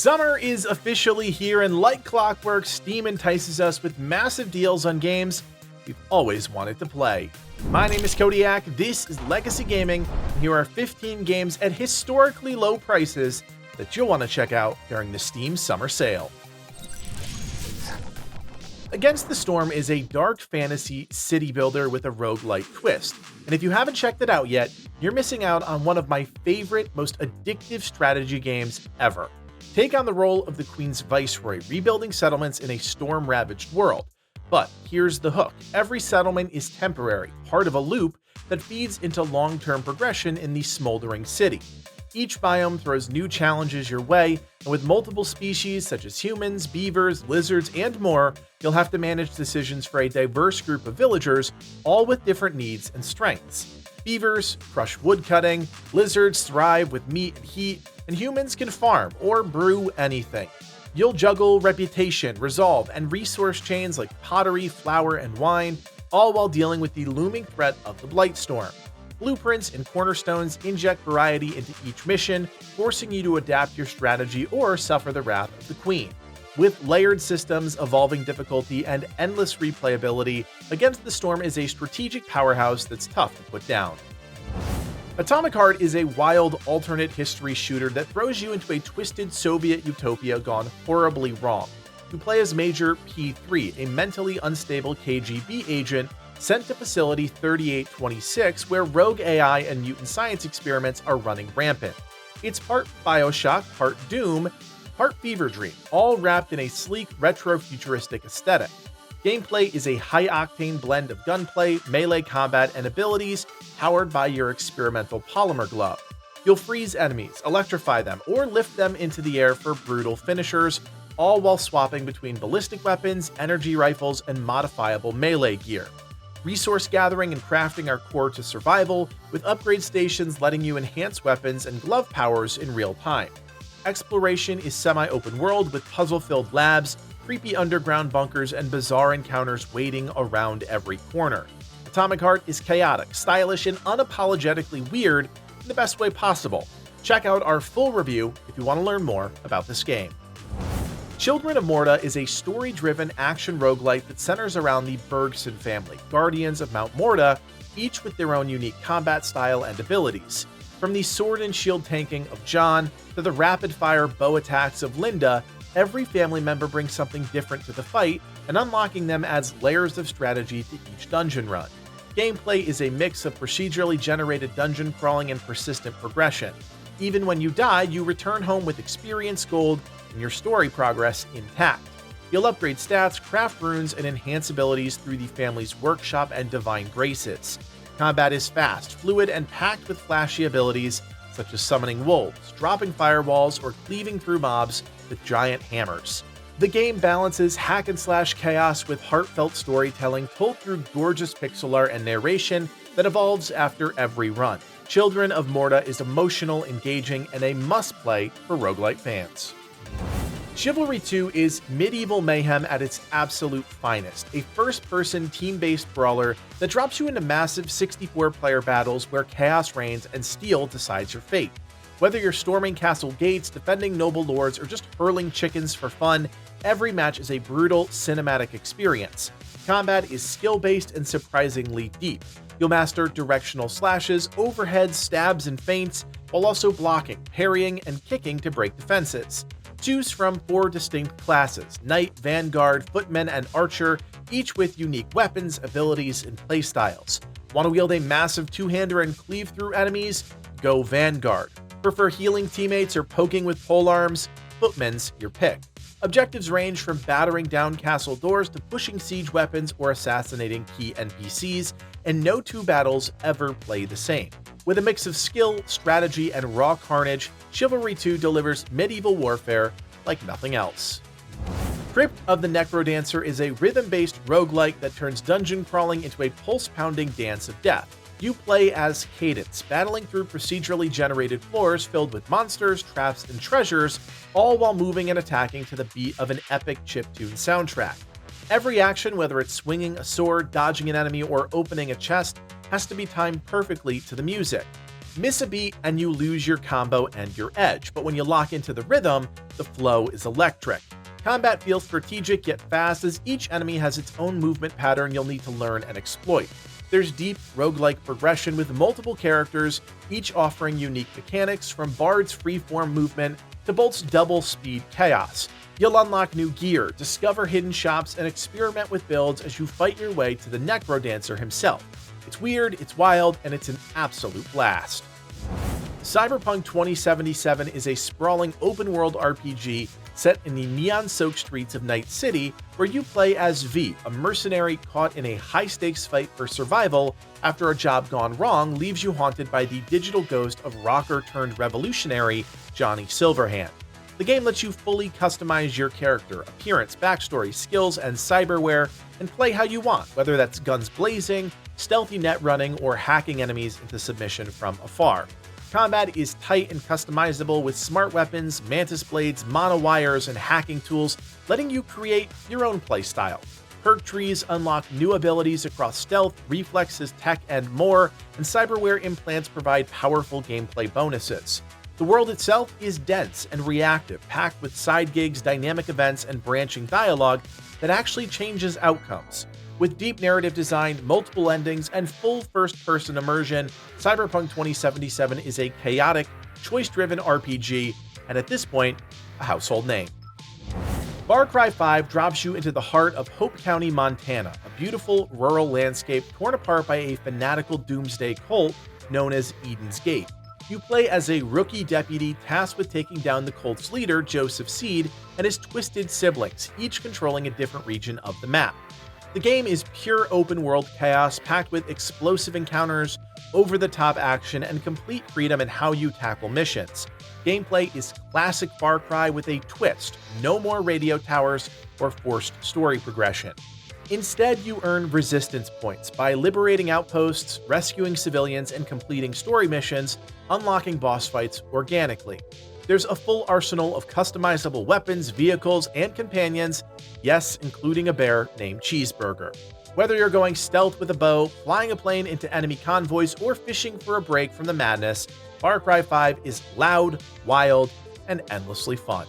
Summer is officially here, and like clockwork, Steam entices us with massive deals on games we've always wanted to play. My name is Kodiak, this is Legacy Gaming, and here are 15 games at historically low prices that you'll want to check out during the Steam Summer Sale. Against the Storm is a dark fantasy city builder with a roguelite twist, and if you haven't checked it out yet, you're missing out on one of my favorite, most addictive strategy games ever. Take on the role of the Queen's Viceroy, rebuilding settlements in a storm-ravaged world. But here's the hook. Every settlement is temporary, part of a loop that feeds into long-term progression in the smoldering city. Each biome throws new challenges your way, and with multiple species such as humans, beavers, lizards, and more, you'll have to manage decisions for a diverse group of villagers, all with different needs and strengths. Beavers crush wood cutting, lizards thrive with meat and heat, and humans can farm or brew anything. You'll juggle reputation, resolve, and resource chains like pottery, flour, and wine, all while dealing with the looming threat of the Blightstorm. Blueprints and cornerstones inject variety into each mission, forcing you to adapt your strategy or suffer the wrath of the Queen. With layered systems, evolving difficulty, and endless replayability, Against the Storm is a strategic powerhouse that's tough to put down. Atomic Heart is a wild alternate history shooter that throws you into a twisted Soviet utopia gone horribly wrong. You play as Major P3, a mentally unstable KGB agent sent to Facility 3826, where rogue AI and mutant science experiments are running rampant. It's part Bioshock, part Doom, part Fever Dream, all wrapped in a sleek, retro-futuristic aesthetic. Gameplay is a high-octane blend of gunplay, melee combat, and abilities powered by your experimental polymer glove. You'll freeze enemies, electrify them, or lift them into the air for brutal finishers, all while swapping between ballistic weapons, energy rifles, and modifiable melee gear. Resource gathering and crafting are core to survival, with upgrade stations letting you enhance weapons and glove powers in real time. Exploration is semi-open world with puzzle-filled labs, creepy underground bunkers, and bizarre encounters waiting around every corner. Atomic Heart is chaotic, stylish, and unapologetically weird in the best way possible. Check out our full review if you want to learn more about this game. Children of Morta is a story-driven action roguelite that centers around the Bergson family, guardians of Mount Morta, each with their own unique combat style and abilities. From the sword and shield tanking of John to the rapid-fire bow attacks of Linda, every family member brings something different to the fight, and unlocking them adds layers of strategy to each dungeon run. Gameplay is a mix of procedurally generated dungeon crawling and persistent progression. Even when you die, you return home with experience gold and your story progress intact. You'll upgrade stats, craft runes, and enhance abilities through the family's workshop and divine graces. Combat is fast, fluid, and packed with flashy abilities such as summoning wolves, dropping firewalls, or cleaving through mobs with giant hammers. The game balances hack-and-slash chaos with heartfelt storytelling told through gorgeous pixel art and narration that evolves after every run. Children of Morta is emotional, engaging, and a must-play for roguelite fans. Chivalry 2 is medieval mayhem at its absolute finest, a first-person team-based brawler that drops you into massive 64-player battles where chaos reigns and steel decides your fate. Whether you're storming castle gates, defending noble lords, or just hurling chickens for fun, every match is a brutal, cinematic experience. Combat is skill-based and surprisingly deep. You'll master directional slashes, overheads, stabs, and feints, while also blocking, parrying, and kicking to break defenses. Choose from 4 distinct classes: Knight, Vanguard, Footman, and Archer, each with unique weapons, abilities, and playstyles. Want to wield a massive two-hander and cleave through enemies? Go Vanguard. Prefer healing teammates or poking with polearms? Footman's your pick. Objectives range from battering down castle doors to pushing siege weapons or assassinating key NPCs, and no two battles ever play the same. With a mix of skill, strategy, and raw carnage, Chivalry 2 delivers medieval warfare like nothing else. Crypt of the Necrodancer is a rhythm-based roguelike that turns dungeon crawling into a pulse-pounding dance of death. You play as Cadence, battling through procedurally generated floors filled with monsters, traps, and treasures, all while moving and attacking to the beat of an epic chiptune soundtrack. Every action, whether it's swinging a sword, dodging an enemy, or opening a chest, has to be timed perfectly to the music. Miss a beat and you lose your combo and your edge, but when you lock into the rhythm, the flow is electric. Combat feels strategic yet fast, as each enemy has its own movement pattern you'll need to learn and exploit. There's deep, roguelike progression with multiple characters, each offering unique mechanics, from Bard's freeform movement to Bolt's double-speed chaos. You'll unlock new gear, discover hidden shops, and experiment with builds as you fight your way to the Necrodancer himself. It's weird, it's wild, and it's an absolute blast. Cyberpunk 2077 is a sprawling open-world RPG set in the neon-soaked streets of Night City, where you play as V, a mercenary caught in a high-stakes fight for survival after a job gone wrong leaves you haunted by the digital ghost of rocker-turned-revolutionary Johnny Silverhand. The game lets you fully customize your character, appearance, backstory, skills, and cyberware, and play how you want, whether that's guns blazing, stealthy net running, or hacking enemies into submission from afar. Combat is tight and customizable with smart weapons, mantis blades, monowires, and hacking tools, letting you create your own playstyle. Perk trees unlock new abilities across stealth, reflexes, tech, and more, and cyberware implants provide powerful gameplay bonuses. The world itself is dense and reactive, packed with side gigs, dynamic events, and branching dialogue that actually changes outcomes. With deep narrative design, multiple endings, and full first-person immersion, Cyberpunk 2077 is a chaotic, choice-driven RPG, and at this point, a household name. Far Cry 5 drops you into the heart of Hope County, Montana, a beautiful rural landscape torn apart by a fanatical doomsday cult known as Eden's Gate. You play as a rookie deputy tasked with taking down the cult's leader, Joseph Seed, and his twisted siblings, each controlling a different region of the map. The game is pure open-world chaos, packed with explosive encounters, over-the-top action, and complete freedom in how you tackle missions. Gameplay is classic Far Cry with a twist: no more radio towers or forced story progression. Instead, you earn resistance points by liberating outposts, rescuing civilians, and completing story missions, unlocking boss fights organically. There's a full arsenal of customizable weapons, vehicles, and companions, yes, including a bear named Cheeseburger. Whether you're going stealth with a bow, flying a plane into enemy convoys, or fishing for a break from the madness, Far Cry 5 is loud, wild, and endlessly fun.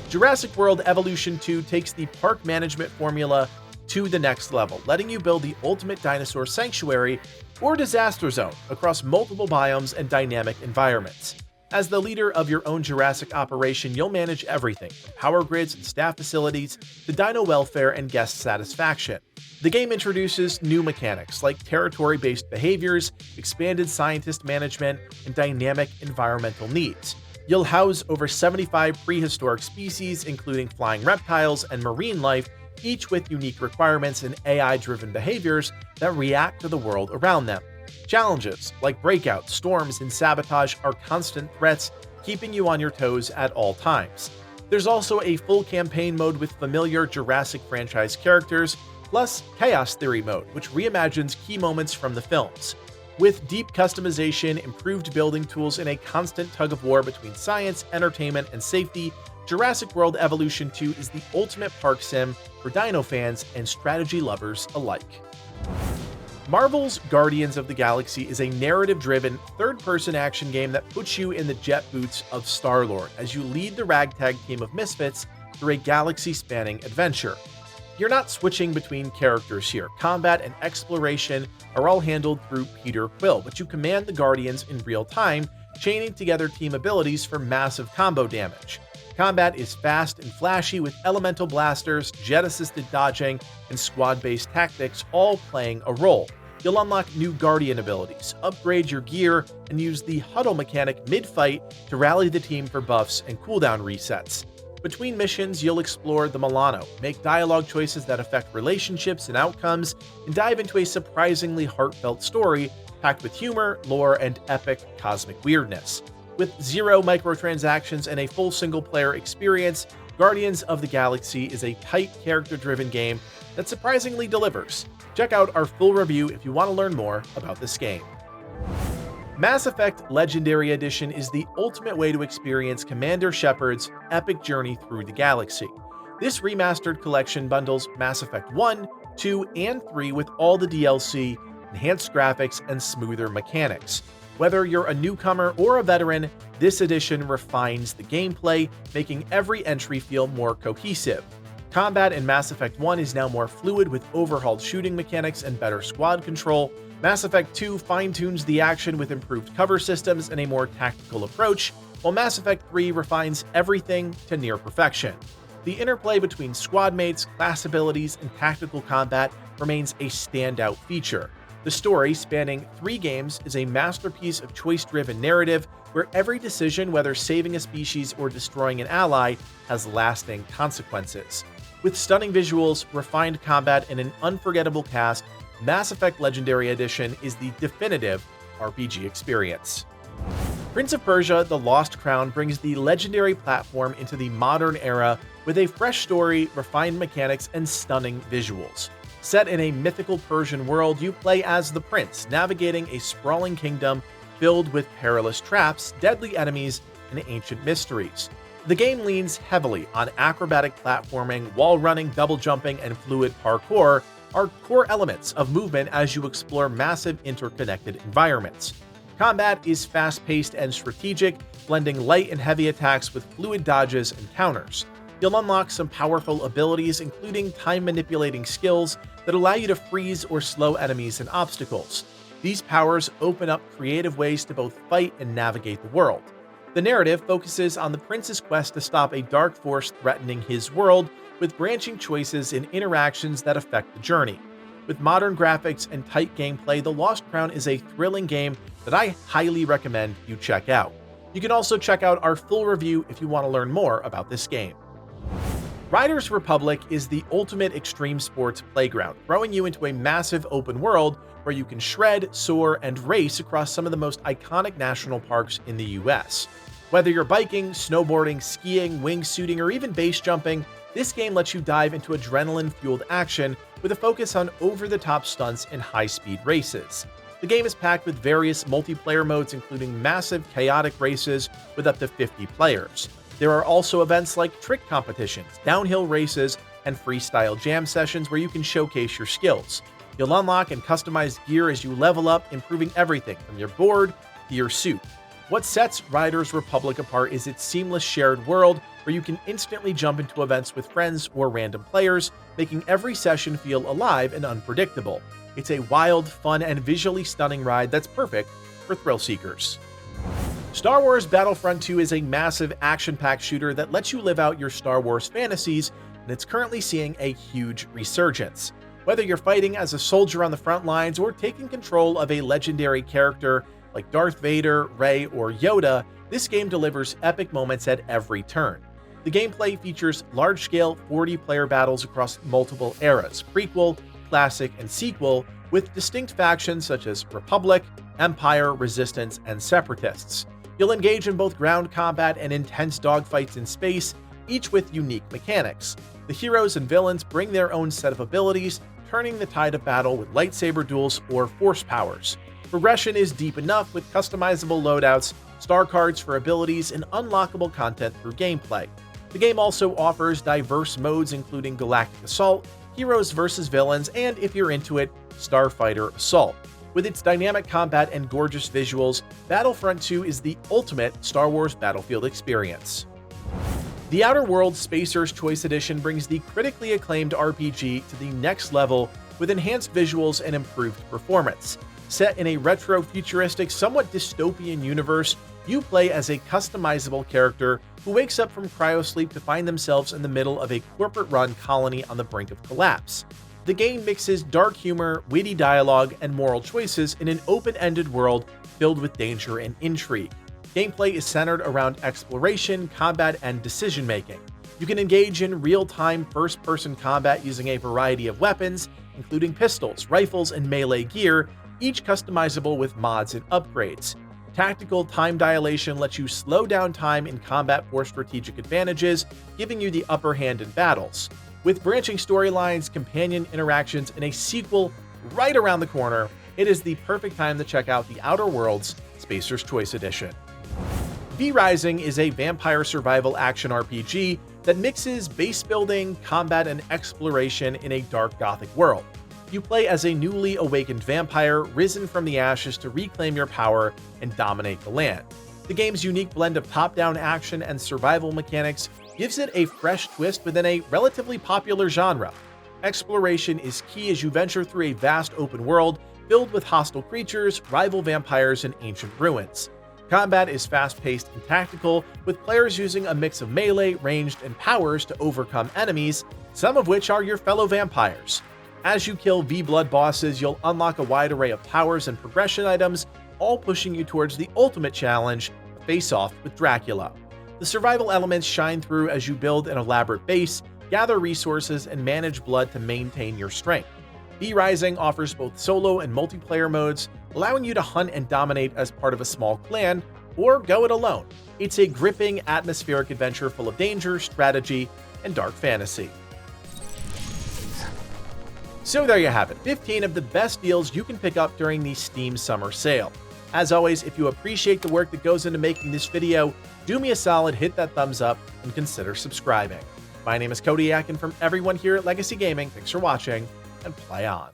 Jurassic World Evolution 2 takes the park management formula to the next level, letting you build the ultimate dinosaur sanctuary or disaster zone across multiple biomes and dynamic environments. As the leader of your own Jurassic operation, you'll manage everything from power grids and staff facilities to dino welfare and guest satisfaction. The game introduces new mechanics like territory-based behaviors, expanded scientist management, and dynamic environmental needs. You'll house over 75 prehistoric species, including flying reptiles and marine life, each with unique requirements and AI-driven behaviors that react to the world around them. Challenges like breakouts, storms, and sabotage are constant threats, keeping you on your toes at all times. There's also a full campaign mode with familiar Jurassic franchise characters, plus Chaos Theory mode, which reimagines key moments from the films. With deep customization, improved building tools, and a constant tug-of-war between science, entertainment, and safety, Jurassic World Evolution 2 is the ultimate park sim for dino fans and strategy lovers alike. Marvel's Guardians of the Galaxy is a narrative-driven, third-person action game that puts you in the jet boots of Star-Lord as you lead the ragtag team of misfits through a galaxy-spanning adventure. You're not switching between characters here. Combat and exploration are all handled through Peter Quill, but you command the Guardians in real time, chaining together team abilities for massive combo damage. Combat is fast and flashy with elemental blasters, jet-assisted dodging, and squad-based tactics all playing a role. You'll unlock new Guardian abilities, upgrade your gear, and use the huddle mechanic mid-fight to rally the team for buffs and cooldown resets. Between missions, you'll explore the Milano, make dialogue choices that affect relationships and outcomes, and dive into a surprisingly heartfelt story packed with humor, lore, and epic cosmic weirdness. With 0 microtransactions and a full single-player experience, Guardians of the Galaxy is a tight, character-driven game that surprisingly delivers. Check out our full review if you want to learn more about this game. Mass Effect Legendary Edition is the ultimate way to experience Commander Shepard's epic journey through the galaxy. This remastered collection bundles Mass Effect 1, 2, and 3 with all the DLC, enhanced graphics, and smoother mechanics. Whether you're a newcomer or a veteran, this edition refines the gameplay, making every entry feel more cohesive. Combat in Mass Effect 1 is now more fluid with overhauled shooting mechanics and better squad control. Mass Effect 2 fine-tunes the action with improved cover systems and a more tactical approach, while Mass Effect 3 refines everything to near perfection. The interplay between squad mates, class abilities, and tactical combat remains a standout feature. The story, spanning 3 games, is a masterpiece of choice-driven narrative where every decision, whether saving a species or destroying an ally, has lasting consequences. With stunning visuals, refined combat, and an unforgettable cast, Mass Effect Legendary Edition is the definitive RPG experience. Prince of Persia: The Lost Crown brings the legendary platform into the modern era with a fresh story, refined mechanics, and stunning visuals. Set in a mythical Persian world, you play as the prince, navigating a sprawling kingdom filled with perilous traps, deadly enemies, and ancient mysteries. The game leans heavily on acrobatic platforming, wall running, double jumping, and fluid parkour are core elements of movement as you explore massive interconnected environments. Combat is fast-paced and strategic, blending light and heavy attacks with fluid dodges and counters. You'll unlock some powerful abilities, including time-manipulating skills that allow you to freeze or slow enemies and obstacles. These powers open up creative ways to both fight and navigate the world. The narrative focuses on the prince's quest to stop a dark force threatening his world, with branching choices and interactions that affect the journey. With modern graphics and tight gameplay, The Lost Crown is a thrilling game that I highly recommend you check out. You can also check out our full review if you want to learn more about this game. Riders Republic is the ultimate extreme sports playground, throwing you into a massive open world where you can shred, soar, and race across some of the most iconic national parks in the US. Whether you're biking, snowboarding, skiing, wingsuiting, or even base jumping, this game lets you dive into adrenaline-fueled action with a focus on over-the-top stunts and high-speed races. The game is packed with various multiplayer modes, including massive chaotic races with up to 50 players. There are also events like trick competitions, downhill races, and freestyle jam sessions where you can showcase your skills. You'll unlock and customize gear as you level up, improving everything from your board to your suit. What sets Riders Republic apart is its seamless shared world, where you can instantly jump into events with friends or random players, making every session feel alive and unpredictable. It's a wild, fun, and visually stunning ride that's perfect for thrill seekers. Star Wars Battlefront 2 is a massive action-packed shooter that lets you live out your Star Wars fantasies, and it's currently seeing a huge resurgence. Whether you're fighting as a soldier on the front lines or taking control of a legendary character like Darth Vader, Rey, or Yoda, this game delivers epic moments at every turn. The gameplay features large-scale 40-player battles across multiple eras, prequel, classic, and sequel, with distinct factions such as Republic, Empire, Resistance, and Separatists. You'll engage in both ground combat and intense dogfights in space, each with unique mechanics. The heroes and villains bring their own set of abilities, turning the tide of battle with lightsaber duels or force powers. Progression is deep enough with customizable loadouts, star cards for abilities, and unlockable content through gameplay. The game also offers diverse modes including Galactic Assault, Heroes vs. Villains, and if you're into it, Starfighter Assault. With its dynamic combat and gorgeous visuals, Battlefront 2 is the ultimate Star Wars Battlefield experience. The Outer Worlds Spacer's Choice Edition brings the critically acclaimed RPG to the next level with enhanced visuals and improved performance. Set in a retro-futuristic, somewhat dystopian universe, you play as a customizable character who wakes up from cryosleep to find themselves in the middle of a corporate-run colony on the brink of collapse. The game mixes dark humor, witty dialogue, and moral choices in an open-ended world filled with danger and intrigue. Gameplay is centered around exploration, combat, and decision-making. You can engage in real-time first-person combat using a variety of weapons, including pistols, rifles, and melee gear, each customizable with mods and upgrades. Tactical time dilation lets you slow down time in combat for strategic advantages, giving you the upper hand in battles. With branching storylines, companion interactions, and a sequel right around the corner, it is the perfect time to check out The Outer Worlds Spacer's Choice Edition. V-Rising is a vampire survival action RPG that mixes base building, combat, and exploration in a dark gothic world. You play as a newly awakened vampire risen from the ashes to reclaim your power and dominate the land. The game's unique blend of top-down action and survival mechanics gives it a fresh twist within a relatively popular genre. Exploration is key as you venture through a vast open world filled with hostile creatures, rival vampires, and ancient ruins. Combat is fast-paced and tactical, with players using a mix of melee, ranged, and powers to overcome enemies, some of which are your fellow vampires. As you kill V-Blood bosses, you'll unlock a wide array of powers and progression items, all pushing you towards the ultimate challenge, a face-off with Dracula. The survival elements shine through as you build an elaborate base, gather resources, and manage blood to maintain your strength. V-Rising offers both solo and multiplayer modes, allowing you to hunt and dominate as part of a small clan, or go it alone. It's a gripping, atmospheric adventure full of danger, strategy, and dark fantasy. So there you have it, 15 of the best deals you can pick up during the Steam Summer Sale. As always, if you appreciate the work that goes into making this video, do me a solid, hit that thumbs up, and consider subscribing. My name is Kodiak, and from everyone here at Legacy Gaming, thanks for watching, and play on.